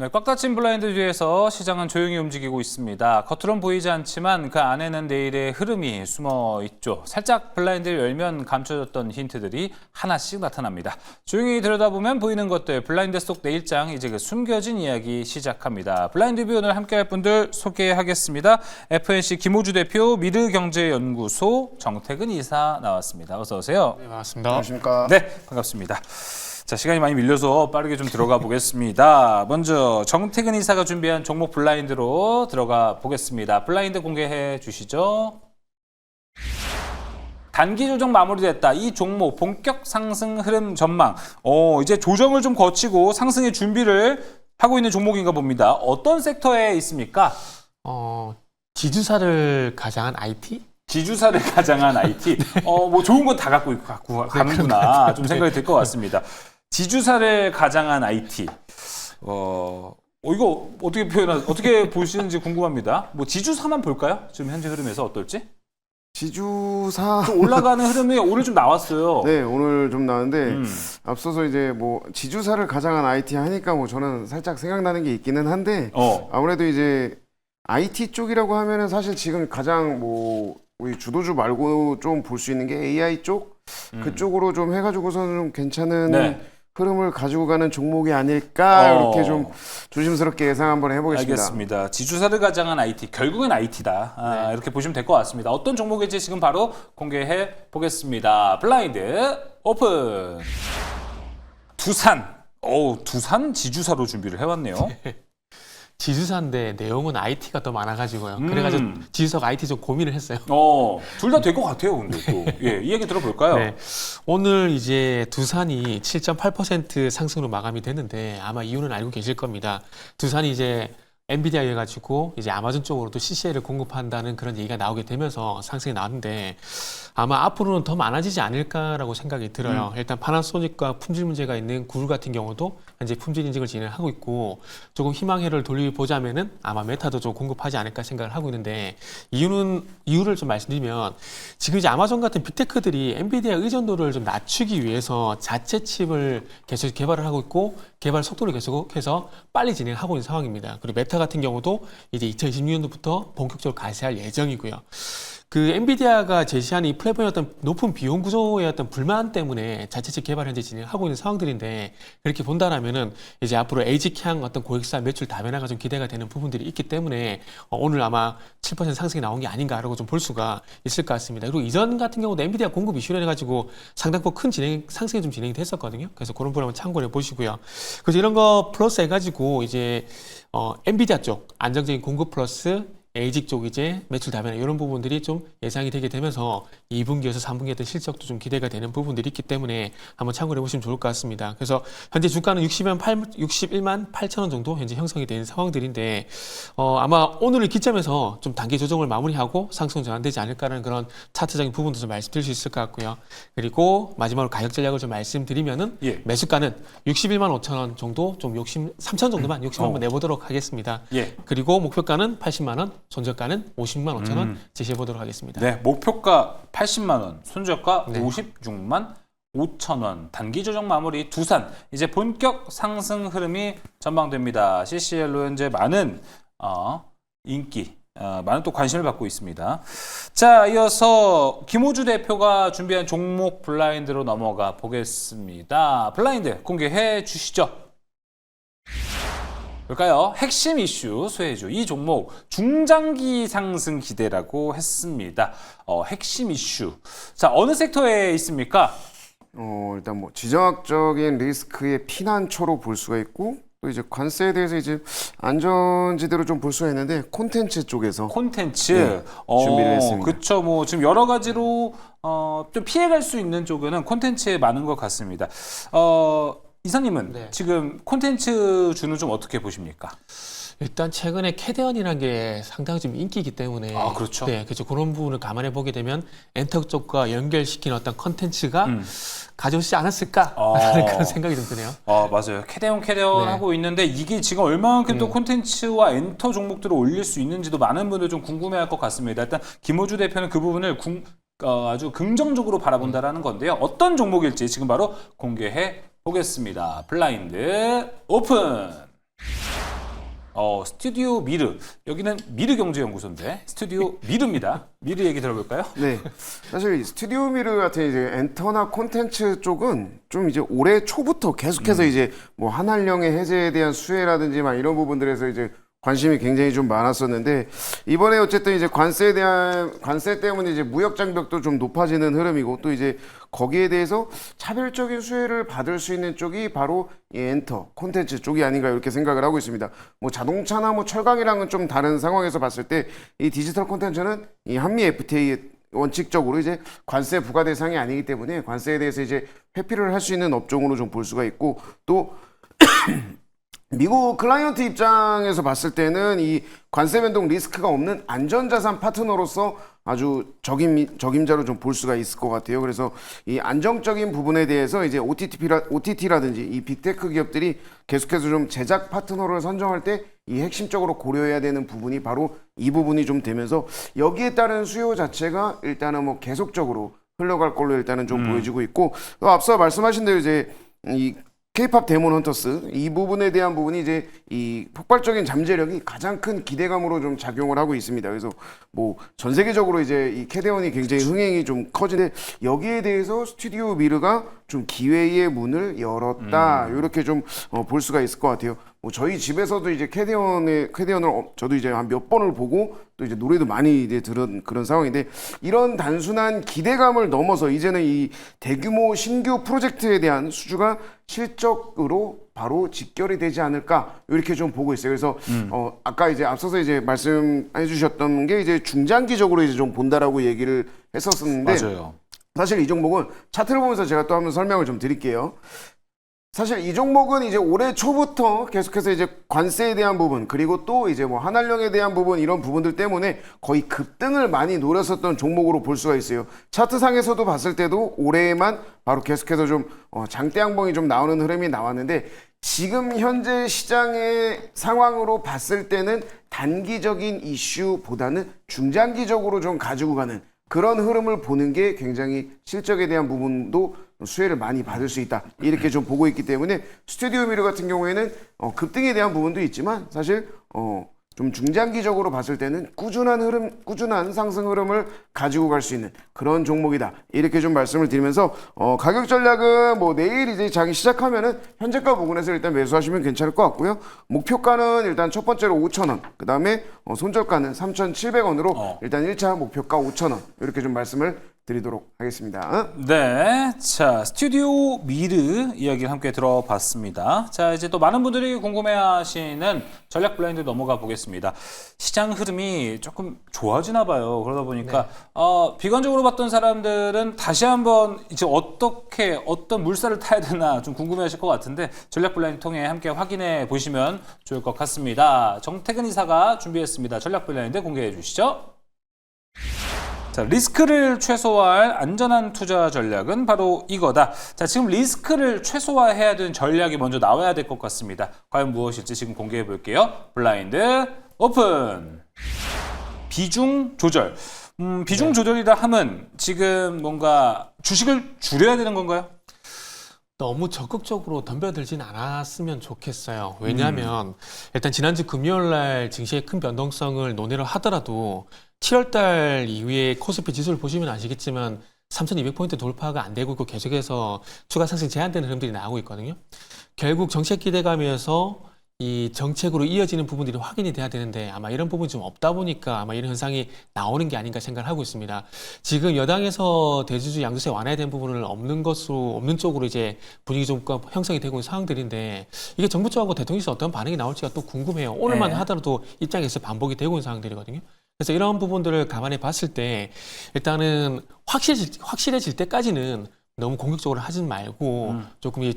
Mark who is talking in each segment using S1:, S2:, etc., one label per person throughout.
S1: 네, 꽉 닫힌 블라인드 뒤에서 시장은 조용히 움직이고 있습니다. 겉으론 보이지 않지만 그 안에는 내일의 흐름이 숨어 있죠. 살짝 블라인드를 열면 감춰졌던 힌트들이 하나씩 나타납니다. 조용히 들여다보면 보이는 것들, 블라인드 속 내일장, 이제 그 숨겨진 이야기 시작합니다. 블라인드 뷰 오늘 함께할 분들 소개하겠습니다. FNC 김호주 대표, 미르경제연구소 정태근 이사 나왔습니다. 어서 오세요.
S2: 네, 반갑습니다.
S3: 안녕하십니까.
S1: 네, 반갑습니다. 자, 시간이 많이 밀려서 빠르게 좀 들어가 보겠습니다. 먼저 정태근 이사가 준비한 종목 블라인드로 들어가 보겠습니다. 블라인드 공개해 주시죠. 단기 조정 마무리됐다. 이 종목 본격 상승 흐름 전망. 이제 조정을 좀 거치고 상승의 준비를 하고 있는 종목인가 봅니다. 어떤 섹터에 있습니까?
S2: 지주사를 가장한 IT?
S1: 지주사를 가장한 IT. 뭐 좋은 건 다 갖고 가는구나. 좀 생각이 들 것 같습니다. 지주사를 가장한 IT. 이거 어떻게 보시는지 궁금합니다. 뭐 지주사만 볼까요? 지금 현재 흐름에서 어떨지?
S3: 지주사
S1: 좀 올라가는 흐름이 오늘 좀 나왔어요.
S3: 네, 오늘 좀 나왔는데 앞서서 이제 뭐 지주사를 가장한 IT 하니까 뭐 저는 살짝 생각나는 게 있기는 한데 아무래도 이제 IT 쪽이라고 하면은 사실 지금 가장 뭐 우리 주도주 말고 좀 볼 수 있는 게 AI 쪽 그쪽으로 좀 해가지고서는 좀 괜찮은
S1: 네.
S3: 흐름을 가지고 가는 종목이 아닐까 이렇게 좀 조심스럽게 예상 한번 해보겠습니다.
S1: 알겠습니다. 지주사를 가장한 IT, 결국은 IT다.
S2: 네.
S1: 이렇게 보시면 될 것 같습니다. 어떤 종목일지 지금 바로 공개해 보겠습니다. 블라인드 오픈. 두산. 두산 지주사로 준비를 해왔네요.
S2: 지주사인데 내용은 IT가 더 많아가지고요. 그래가지고 지주사가 IT 좀 고민을 했어요.
S1: 둘 다 될 것 같아요, 근데 또. 예, 이 얘기 들어볼까요?
S2: 네. 오늘 이제 두산이 7.8% 상승으로 마감이 됐는데 아마 이유는 알고 계실 겁니다. 두산이 이제 엔비디아 해가지고 이제 아마존 쪽으로도 CCL을 공급한다는 그런 얘기가 나오게 되면서 상승이 나왔는데 아마 앞으로는 더 많아지지 않을까라고 생각이 들어요. 일단 파나소닉과 품질 문제가 있는 구글 같은 경우도 현재 품질 인증을 진행하고 있고 조금 희망회를 돌려보자면은 아마 메타도 좀 공급하지 않을까 생각을 하고 있는데 이유를 좀 말씀드리면 지금 이제 아마존 같은 빅테크들이 엔비디아 의존도를 좀 낮추기 위해서 자체 칩을 계속 개발을 하고 있고 개발 속도를 계속해서 빨리 진행하고 있는 상황입니다. 그리고 메타 같은 경우도 이제 2026년도부터 본격적으로 가세할 예정이고요. 그 엔비디아가 제시한 이 플랫폼의 어떤 높은 비용 구조의 어떤 불만 때문에 자체적 개발 현재 진행하고 있는 상황들인데 그렇게 본다라면은 이제 앞으로 에이직향 어떤 고객사 매출 다변화가 좀 기대가 되는 부분들이 있기 때문에 오늘 아마 7% 상승이 나온 게 아닌가라고 좀 볼 수가 있을 것 같습니다. 그리고 이전 같은 경우도 엔비디아 공급 이슈로 해가지고 상당히 큰 상승이 좀 진행이 됐었거든요. 그래서 그런 부분 한번 참고를 해보시고요. 그래서 이런 거 플러스 해가지고 이제 엔비디아 쪽 안정적인 공급 플러스 에이직 쪽 이제 매출 다변화 이런 부분들이 좀 예상이 되게 되면서 2분기에서 3분기 어떤 실적도 좀 기대가 되는 부분들이 있기 때문에 한번 참고를 해보시면 좋을 것 같습니다. 그래서 현재 주가는 61만 8천 원 정도 현재 형성이 되는 상황들인데 아마 오늘을 기점에서 좀 단기 조정을 마무리하고 상승 전환되지 않을까라는 그런 차트적인 부분도 좀 말씀드릴 수 있을 것 같고요. 그리고 마지막으로 가격 전략을 좀 말씀드리면은 매수가는 61만 5천 원 정도 좀 3천 정도만 욕심 한번 내보도록 하겠습니다. 그리고 목표가는 80만 원. 손절가는 50만 5천 원 제시해 보도록 하겠습니다.
S1: 네, 목표가 80만 원, 손절가 56만 5천 원. 단기 조정 마무리 두산. 이제 본격 상승 흐름이 전망됩니다. CCL로 현재 많은 인기, 많은 또 관심을 받고 있습니다. 자, 이어서 김호주 대표가 준비한 종목 블라인드로 넘어가 보겠습니다. 블라인드 공개해 주시죠. 볼까요? 핵심 이슈 소외주 이 종목 중장기 상승 기대라고 했습니다. 핵심 이슈. 자, 어느 섹터에 있습니까?
S3: 일단 뭐 지정학적인 리스크의 피난처로 볼 수가 있고 또 이제 관세에 대해서 이제 안전지대로 좀 볼 수가 있는데 콘텐츠 쪽에서
S1: 콘텐츠
S3: 준비를 했습니다.
S1: 그렇죠. 뭐 지금 여러 가지로 좀 피해갈 수 있는 쪽은 콘텐츠에 많은 것 같습니다. 이사님은 지금 콘텐츠 주는 좀 어떻게 보십니까?
S2: 일단 최근에 캐대언이라는 게 상당히 좀 인기이기 때문에
S1: 그렇죠.
S2: 네, 그렇죠. 그런 부분을 감안해 보게 되면 엔터 쪽과 연결시키는 어떤 컨텐츠가 가져오지 않았을까라는 그런 생각이 좀 드네요.
S1: 맞아요. 캐대언 하고 있는데 이게 지금 얼마만큼 또 콘텐츠와 엔터 종목들을 올릴 수 있는지도 많은 분들 좀 궁금해할 것 같습니다. 일단 김호주 대표는 그 부분을 아주 긍정적으로 바라본다라는 건데요. 어떤 종목일지 지금 바로 공개해 보겠습니다. 블라인드 오픈. 스튜디오 미르. 여기는 미르경제연구소인데 스튜디오 미르입니다. 미르 얘기 들어볼까요?
S3: 네. 사실 이 스튜디오 미르 같은 이제 엔터나 콘텐츠 쪽은 좀 이제 올해 초부터 계속해서 이제 뭐 한한령의 해제에 대한 수혜라든지 막 이런 부분들에서 이제 관심이 굉장히 좀 많았었는데 이번에 어쨌든 이제 관세 때문에 이제 무역 장벽도 좀 높아지는 흐름이고 또 이제 거기에 대해서 차별적인 수혜를 받을 수 있는 쪽이 바로 이 엔터 콘텐츠 쪽이 아닌가 이렇게 생각을 하고 있습니다. 뭐 자동차나 뭐 철강이랑은 좀 다른 상황에서 봤을 때 이 디지털 콘텐츠는 이 한미 FTA 원칙적으로 이제 관세 부과 대상이 아니기 때문에 관세에 대해서 이제 회피를 할 수 있는 업종으로 좀 볼 수가 있고 또 미국 클라이언트 입장에서 봤을 때는 이 관세 변동 리스크가 없는 안전자산 파트너로서 아주 적임자로 좀 볼 수가 있을 것 같아요. 그래서 이 안정적인 부분에 대해서 이제 OTT라든지 이 빅테크 기업들이 계속해서 좀 제작 파트너를 선정할 때 이 핵심적으로 고려해야 되는 부분이 바로 이 부분이 좀 되면서 여기에 따른 수요 자체가 일단은 뭐 계속적으로 흘러갈 걸로 일단은 좀 보여지고 있고 또 앞서 말씀하신 대로 이제 이 K-팝 데몬 헌터스 이 부분에 대한 부분이 이제 이 폭발적인 잠재력이 가장 큰 기대감으로 좀 작용을 하고 있습니다. 그래서 뭐 전 세계적으로 이제 이 캐대원이 굉장히 흥행이 좀 커지는데 여기에 대해서 스튜디오 미르가 좀 기회의 문을 열었다 이렇게 좀 볼 수가 있을 것 같아요. 뭐 저희 집에서도 이제 캐대원을 저도 이제 한 몇 번을 보고 또 이제 노래도 많이 이제 들은 그런 상황인데 이런 단순한 기대감을 넘어서 이제는 이 대규모 신규 프로젝트에 대한 수주가 실적으로 바로 직결이 되지 않을까 이렇게 좀 보고 있어요. 그래서 아까 이제 앞서서 이제 말씀해 주셨던 게 이제 중장기적으로 이제 좀 본다라고 얘기를 했었는데
S1: 맞아요.
S3: 사실 이 종목은 차트를 보면서 제가 또 한번 설명을 좀 드릴게요. 사실 이 종목은 이제 올해 초부터 계속해서 이제 관세에 대한 부분 그리고 또 이제 뭐 한한령에 대한 부분 이런 부분들 때문에 거의 급등을 많이 노렸었던 종목으로 볼 수가 있어요. 차트상에서도 봤을 때도 올해에만 바로 계속해서 좀 장대 양봉이 좀 나오는 흐름이 나왔는데 지금 현재 시장의 상황으로 봤을 때는 단기적인 이슈보다는 중장기적으로 좀 가지고 가는 그런 흐름을 보는 게 굉장히 실적에 대한 부분도 수혜를 많이 받을 수 있다 이렇게 좀 보고 있기 때문에 스튜디오 미러 같은 경우에는 급등에 대한 부분도 있지만 사실 좀 중장기적으로 봤을 때는 꾸준한 상승 흐름을 가지고 갈 수 있는 그런 종목이다 이렇게 좀 말씀을 드리면서 가격 전략은 뭐 내일 이제 장이 시작하면은 현재가 부근에서 일단 매수하시면 괜찮을 것 같고요. 목표가는 일단 첫 번째로 5,000원, 그 다음에 손절가는 3,700원으로 일단 1차 목표가 5,000원 이렇게 좀 말씀을 드리도록 하겠습니다.
S1: 네, 자 스튜디오 미르 이야기를 함께 들어봤습니다. 자 이제 또 많은 분들이 궁금해하시는 전략 블라인드 넘어가 보겠습니다. 시장 흐름이 조금 좋아지나 봐요. 그러다 보니까 비관적으로 봤던 사람들은 다시 한번 이제 어떤 물살을 타야 되나 좀 궁금해하실 것 같은데 전략 블라인드 통해 함께 확인해 보시면 좋을 것 같습니다. 정태근 이사가 준비했습니다. 전략 블라인드 공개해 주시죠. 자, 리스크를 최소화할 안전한 투자 전략은 바로 이거다. 자, 지금 리스크를 최소화해야 되는 전략이 먼저 나와야 될 것 같습니다. 과연 무엇일지 지금 공개해 볼게요. 블라인드 오픈. 비중 조절. 비중 조절이라 함은 지금 뭔가 주식을 줄여야 되는 건가요?
S2: 너무 적극적으로 덤벼들진 않았으면 좋겠어요. 왜냐하면 일단 지난주 금요일 날 증시의 큰 변동성을 논의를 하더라도 7월 달 이후에 코스피 지수를 보시면 아시겠지만 3,200포인트 돌파가 안 되고 있고 계속해서 추가 상승 제한되는 흐름들이 나오고 있거든요. 결국 정책 기대감에서 이 정책으로 이어지는 부분들이 확인이 돼야 되는데 아마 이런 부분이 좀 없다 보니까 아마 이런 현상이 나오는 게 아닌가 생각을 하고 있습니다. 지금 여당에서 대주주 양도세 완화된 부분을 없는 쪽으로 이제 분위기 좀 형성이 되고 있는 상황들인데 이게 정부 쪽하고 대통령에서 어떤 반응이 나올지가 또 궁금해요. 오늘만 하더라도 입장에서 반복이 되고 있는 상황들이거든요. 그래서 이런 부분들을 감안해 봤을 때 일단은 확실해질 때까지는 너무 공격적으로 하진 말고 조금 이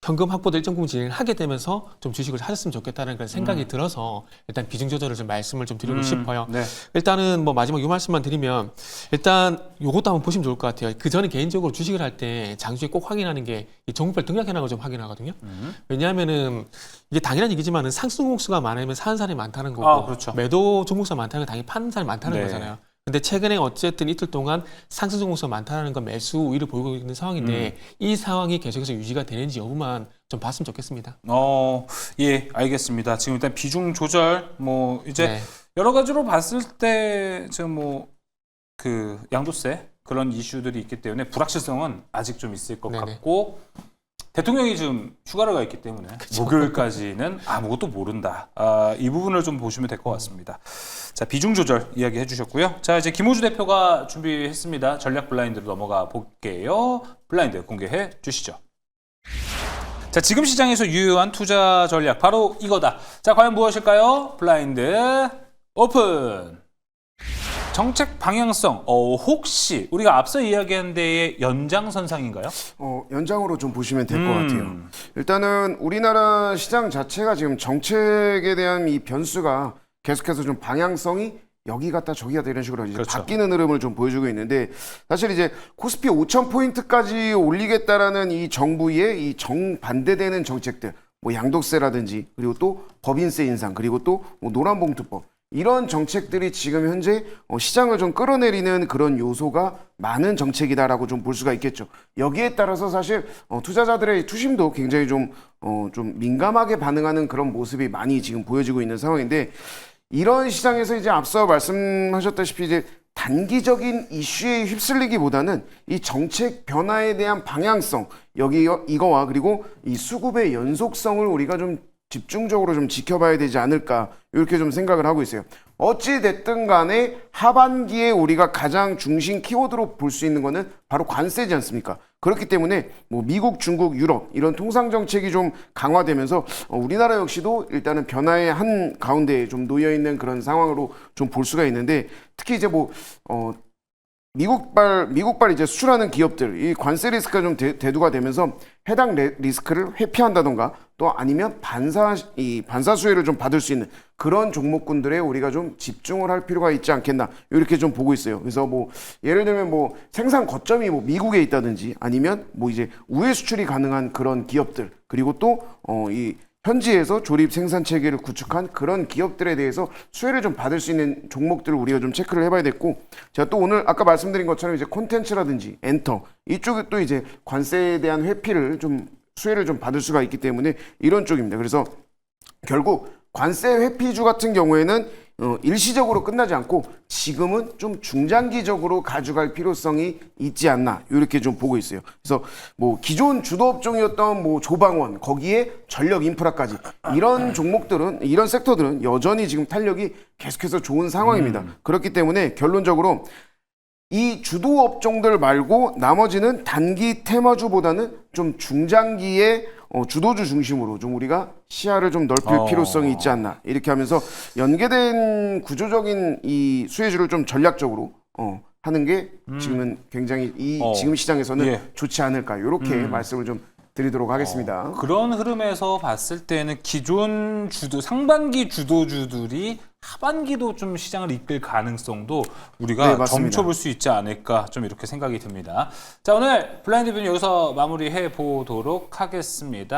S2: 현금 확보도 일정 부분 진행을 하게 되면서 좀 주식을 사셨으면 좋겠다는 그런 생각이 들어서 일단 비중 조절을 좀 말씀을 좀 드리고 싶어요.
S1: 네.
S2: 일단은 뭐 마지막 요 말씀만 드리면 일단 요것도 한번 보시면 좋을 것 같아요. 그 전에 개인적으로 주식을 할 때 장중에 꼭 확인하는 게 이 종목별 등락 현황을 좀 확인하거든요. 왜냐하면은 이게 당연한 얘기지만은 상승 종목수가 많으면 사는 사람이 많다는 거고
S1: 그렇죠.
S2: 매도 종목수가 많다는 건 당연히 파는 사람이 많다는
S1: 네.
S2: 거잖아요. 근데 최근에 어쨌든 이틀 동안 상승 종목수가 많다는 건 매수 우위를 보이고 있는 상황인데 이 상황이 계속해서 유지가 되는지 여부만 좀 봤으면 좋겠습니다.
S1: 예, 알겠습니다. 지금 일단 비중 조절 뭐 이제
S2: 네.
S1: 여러 가지로 봤을 때 지금 뭐 그 양도세 그런 이슈들이 있기 때문에 불확실성은 아직 좀 있을 것
S2: 네네.
S1: 같고 대통령이 지금 휴가를 가 있기 때문에 목요일까지는 아무것도 모른다. 이 부분을 좀 보시면 될 것 같습니다. 자, 비중 조절 이야기해 주셨고요. 자, 이제 김호주 대표가 준비했습니다. 전략 블라인드로 넘어가 볼게요. 블라인드 공개해 주시죠. 자, 지금 시장에서 유효한 투자 전략 바로 이거다. 자, 과연 무엇일까요? 블라인드 오픈. 정책 방향성, 혹시 우리가 앞서 이야기한 데의 연장선상인가요?
S3: 연장으로 좀 보시면 될 것 같아요. 일단은 우리나라 시장 자체가 지금 정책에 대한 이 변수가 계속해서 좀 방향성이 여기 갔다 저기 갔다 이런 식으로 이제
S1: 그렇죠.
S3: 바뀌는 흐름을 좀 보여주고 있는데 사실 이제 코스피 5,000포인트까지 올리겠다라는 이 정부의 이 정반대되는 정책들 뭐 양도세라든지 그리고 또 법인세 인상 그리고 또 뭐 노란봉투법 이런 정책들이 지금 현재 시장을 좀 끌어내리는 그런 요소가 많은 정책이다라고 좀 볼 수가 있겠죠. 여기에 따라서 사실 투자자들의 투심도 굉장히 좀 민감하게 반응하는 그런 모습이 많이 지금 보여지고 있는 상황인데 이런 시장에서 이제 앞서 말씀하셨다시피 이제 단기적인 이슈에 휩쓸리기보다는 이 정책 변화에 대한 방향성 이거와 그리고 이 수급의 연속성을 우리가 좀 집중적으로 좀 지켜봐야 되지 않을까 이렇게 좀 생각을 하고 있어요. 어찌 됐든 간에 하반기에 우리가 가장 중심 키워드로 볼 수 있는 거는 바로 관세지 않습니까? 그렇기 때문에 뭐 미국, 중국, 유럽 이런 통상 정책이 좀 강화되면서 우리나라 역시도 일단은 변화의 한 가운데에 좀 놓여 있는 그런 상황으로 좀 볼 수가 있는데 특히 이제 뭐 미국발 이제 수출하는 기업들 이 관세 리스크가 좀 대두가 되면서 해당 리스크를 회피한다던가 또 아니면 반사 수혜를 좀 받을 수 있는 그런 종목군들에 우리가 좀 집중을 할 필요가 있지 않겠나 이렇게 좀 보고 있어요. 그래서 뭐 예를 들면 뭐 생산 거점이 뭐 미국에 있다든지 아니면 뭐 이제 우회 수출이 가능한 그런 기업들 그리고 또 이 현지에서 조립 생산 체계를 구축한 그런 기업들에 대해서 수혜를 좀 받을 수 있는 종목들을 우리가 좀 체크를 해봐야 됐고, 제가 또 오늘 아까 말씀드린 것처럼 이제 콘텐츠라든지 엔터 이쪽에 또 이제 관세에 대한 회피를 좀 수혜를 좀 받을 수가 있기 때문에 이런 쪽입니다. 그래서 결국 관세 회피주 같은 경우에는 일시적으로 끝나지 않고 지금은 좀 중장기적으로 가져갈 필요성이 있지 않나 이렇게 좀 보고 있어요. 그래서 뭐 기존 주도 업종이었던 뭐 조방원 거기에 전력 인프라까지 이런 종목들은 이런 섹터들은 여전히 지금 탄력이 계속해서 좋은 상황입니다. 그렇기 때문에 결론적으로 이 주도 업종들 말고 나머지는 단기 테마주보다는 좀 중장기의 주도주 중심으로 좀 우리가 시야를 좀 넓힐 필요성이 있지 않나 이렇게 하면서 연계된 구조적인 이 수혜주를 좀 전략적으로 하는 게 지금은 굉장히 지금 시장에서는 좋지 않을까 이렇게 말씀을 좀 드리도록 하겠습니다.
S1: 그런 흐름에서 봤을 때는 기존 상반기 주도주들이 하반기도 좀 시장을 이끌 가능성도 우리가 점쳐볼 수 있지 않을까 좀 이렇게 생각이 듭니다. 자, 오늘 블라인드 뷰는 여기서 마무리해 보도록 하겠습니다.